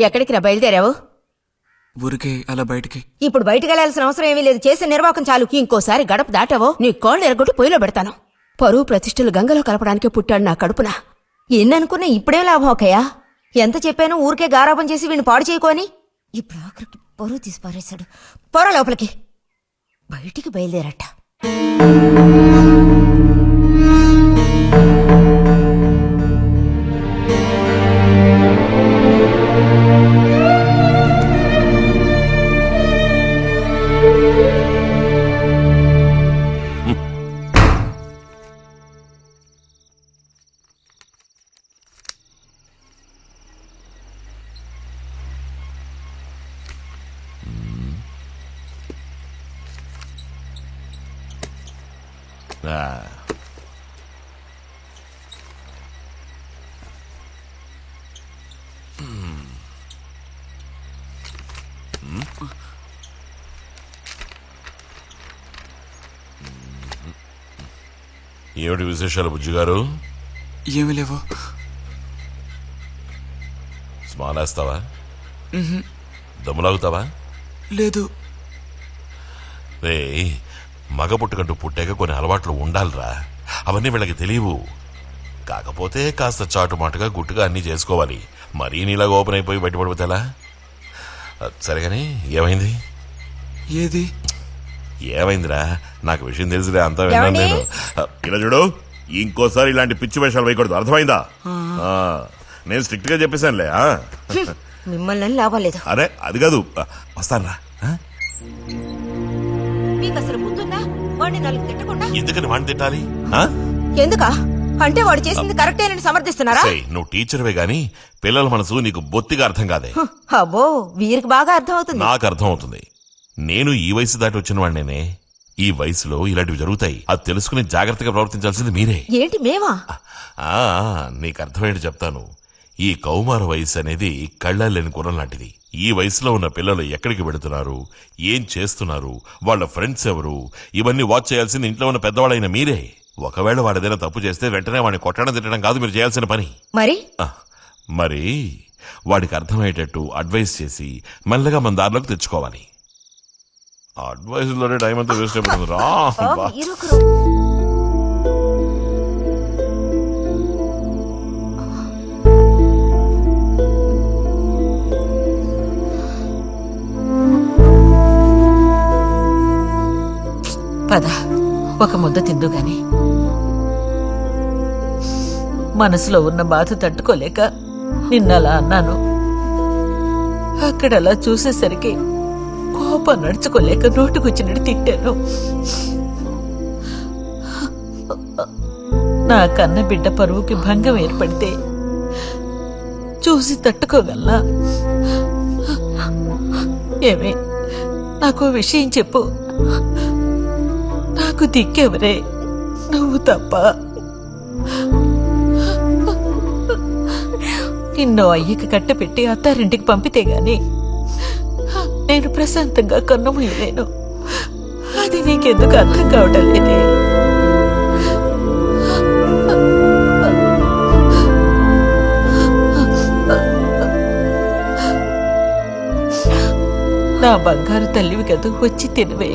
ఎక్కడికి రా బయలుదేరావు? ఊరికే అలా బయటికి. ఇప్పుడు బయటికి వెళ్లాల్సిన అవసరం ఏమీ లేదు. చేసిన నిర్వాకం చాలు. ఇంకోసారి గడప దాటావో నీ కోళ్ళు ఎరగొట్టి పొయ్యిలో పెడతాను. పరువు ప్రతిష్టలు గంగలో కలపడానికే పుట్టాడు నా కడుపున. ఎన్ననుకున్నా ఇప్పుడేం లాభం ఒకయ్యా? ఎంత చెప్పాను ఊరికే గారాబం చేసి వీడిని పాడు చేయకోని. ఇప్పుడు ఆఖరికి పరువు తీసి పారేశాడు. పొర లోపలికి. బయటికి బయలుదేరట. ఏమిటి విశేషాలు బుజ్జిగారు? ఏమీ లేవు. స్మానేస్తావా? దమ్ములాగుతావా? లేదు. రే, మగ పుట్టుకంటూ పుట్టాక కొన్ని అలవాట్లు ఉండాలిరా. అవన్నీ వీళ్ళకి తెలియవు. కాకపోతే కాస్త చాటుమాటుగా గుట్టుగా అన్నీ చేసుకోవాలి. మరీ నీలాగా ఓపెన్ అయిపోయి బయటపడిపోతేలా? సరేగాని ఏమైంది? ఏది? ఏమైందిరా? నాకు విషయం తెలిసిదే, అంతా విన్నాను నేను. ఇలా చూడు, ఇంకోసారి ఇలాంటి పిచ్చి వేషాలు వేయకూడదు, అర్థమైందా? నేను స్ట్రిక్ట్ గా చెప్పేశానులే. మిమ్మల్ని లాభం లేదు. అరే అది కాదు, వస్తానరా. మీకు అసలు బుద్ధుందా? వాడిని నలుగు తిట్టకుండా. ఎందుకని వాడిని తిట్టాలి? ఎందుకా? అంటే వాడు చేసింది కరెక్టేనని సమర్థిస్తున్నారా? నువ్వు టీచర్వే గాని పిల్లల మనసు నీకు బొత్తిగా అర్థం కాదే. అబ్బో, వీరికి బాగా అర్థం అవుతుంది. నాకు అర్థం అవుతుంది. నేను ఈ వయసు దాటి వచ్చిన వాడినేనే. ఈ వయసులో ఇలాంటివి జరుగుతాయి. అది తెలుసుకుని జాగ్రత్తగా ప్రవర్తించాల్సింది మీరే. ఏంటి మేమా? నీకు అర్థమేంటి చెప్తాను. ఈ కౌమార వయసు అనేది కళ్ళలేని గుర్రం లాంటిది. ఈ వయసులో ఉన్న పిల్లలు ఎక్కడికి వెళుతున్నారు, ఏం చేస్తున్నారు, వాళ్ళ ఫ్రెండ్స్ ఎవరు, ఇవన్నీ వాచ్ చేయాల్సింది ఇంట్లో ఉన్న పెద్దవాళ్ళైన మీరే. ఒకవేళ వాడేదైనా తప్పు చేస్తే వెంటనే వాడిని కొట్టడం తిట్టడం కాదు మీరు చేయాల్సిన పని. మరి వాడికి అర్థమయ్యేటట్టు అడ్వైస్ చేసి మెల్లగా మన దారిలోకి తెచ్చుకోవాలి. అడ్వైస్ లోనే టైం అంతా వేస్ట్ అయిపోతుంది రా. పద, ఒక ముద్ద తిందు గాని. మనసులో ఉన్న బాధ తట్టుకోలేక నిన్నలా అన్నాను. అక్కడలా చూసేసరికి కోపం నడుచుకోలేక నోటుకొచ్చినట్టు తిట్టాను. నా కన్న బిడ్డ పరువుకి భంగం ఏర్పడితే చూసి తట్టుకోగలనా? ఏమే, నాకు విషయం చెప్పు. నాకు దిక్కెవరే? నువ్వు తప్ప. నిన్నో అయ్యకి కట్టపెట్టి అత్తారింటికి పంపితే గాని నేను ప్రశాంతంగా కన్నుమూయలేను. అది నీకెందుకు అర్థం కావటం లేదే? నా బంగారు తల్లివి కదూ, వచ్చి తినవే.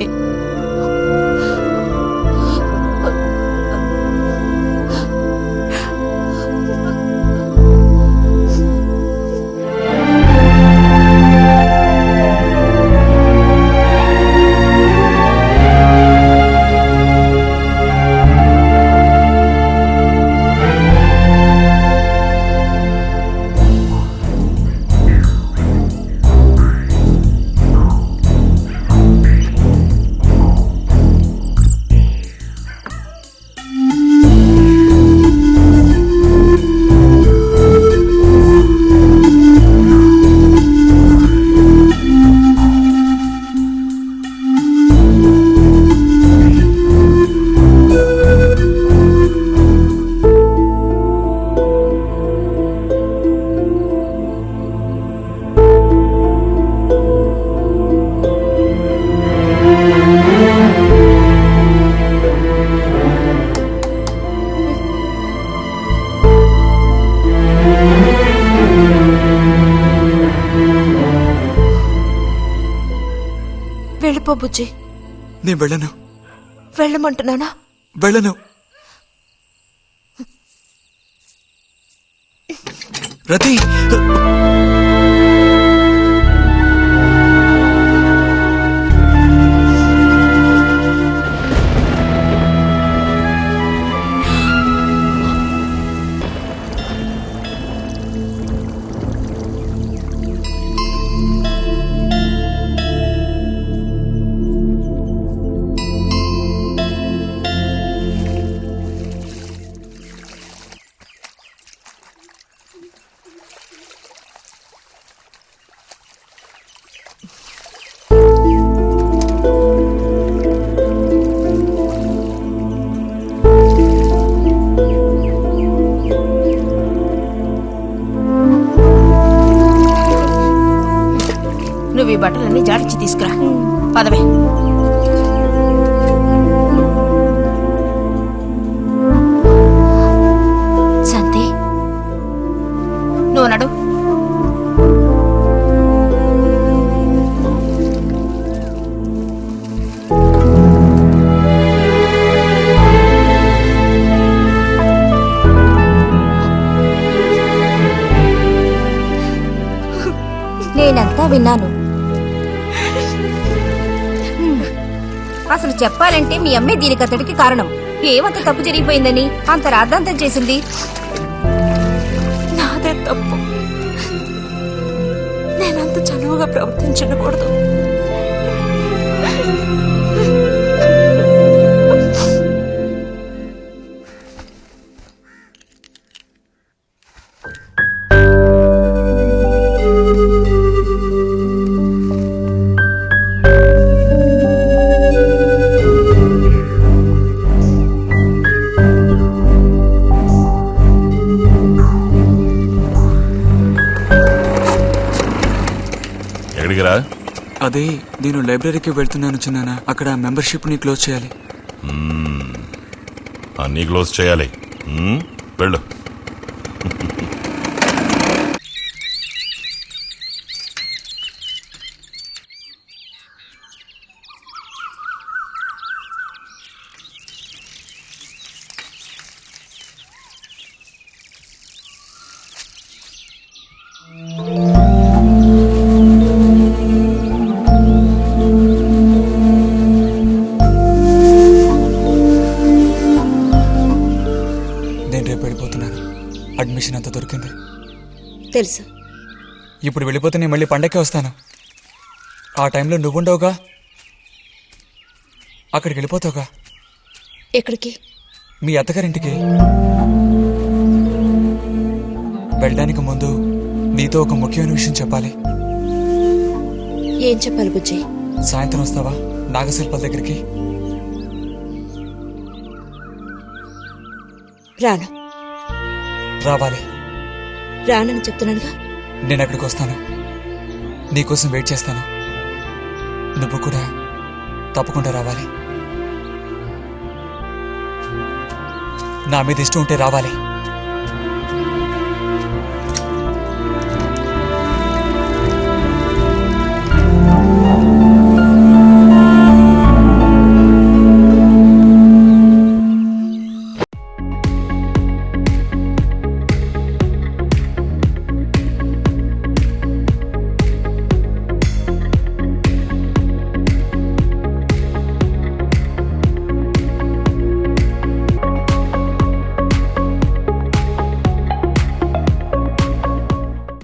వెళ్ళిపో బుజ్జి. నేను వెళ్ళను. వెళ్ళమంటున్నానా? వెళ్ళను. రతి, నువ్వు ఈ బట్టలన్నీ జాడించి తీసుకురా. పదవే. శాంతి, నువ్వు నడు. నేనంతా విన్నాను. అసలు చెప్పాలంటే మీ అమ్మే దీనికతడికి కారణం. ఏమంత తప్పు జరిగిపోయిందని అంత రాద్ధాంతం చేసింది? నాదే తప్పు. నేనంత చనువుగా ప్రవర్తించకూడదు. ఎక్కడికిరా? అదే నేను లైబ్రరీకి వెళ్తున్నాను చిన్నానా. అక్కడ మెంబర్షిప్ ని క్లోజ్ చేయాలి. అన్నీ క్లోజ్ చేయాలి. వెళ్ళు. నేను రేపు వెళ్ళిపోతున్నాను. అడ్మిషన్ అంతా దొరికింది. తెలుసు. ఇప్పుడు వెళ్ళిపోతే నేను మళ్ళీ పండక్కి వస్తాను. ఆ టైంలో నువ్వుండవుగా, అక్కడికి వెళ్ళిపోతావుగా. ఎక్కడికి? మీ అత్తగారింటికి. వెళ్ళడానికి ముందు నీతో ఒక ముఖ్యమైన విషయం చెప్పాలి. ఏం చెప్పాలి బుజ్జి? సాయంత్రం వస్తావా నాగశిల్పాల దగ్గరికి? రాను. రావాలి. రానని చెప్తున్నానుగా. నేను అక్కడికి వస్తాను. నీకోసం వెయిట్ చేస్తాను. నువ్వు కూడా తప్పకుండా రావాలి. నా మీద ఇష్టం ఉంటే రావాలి.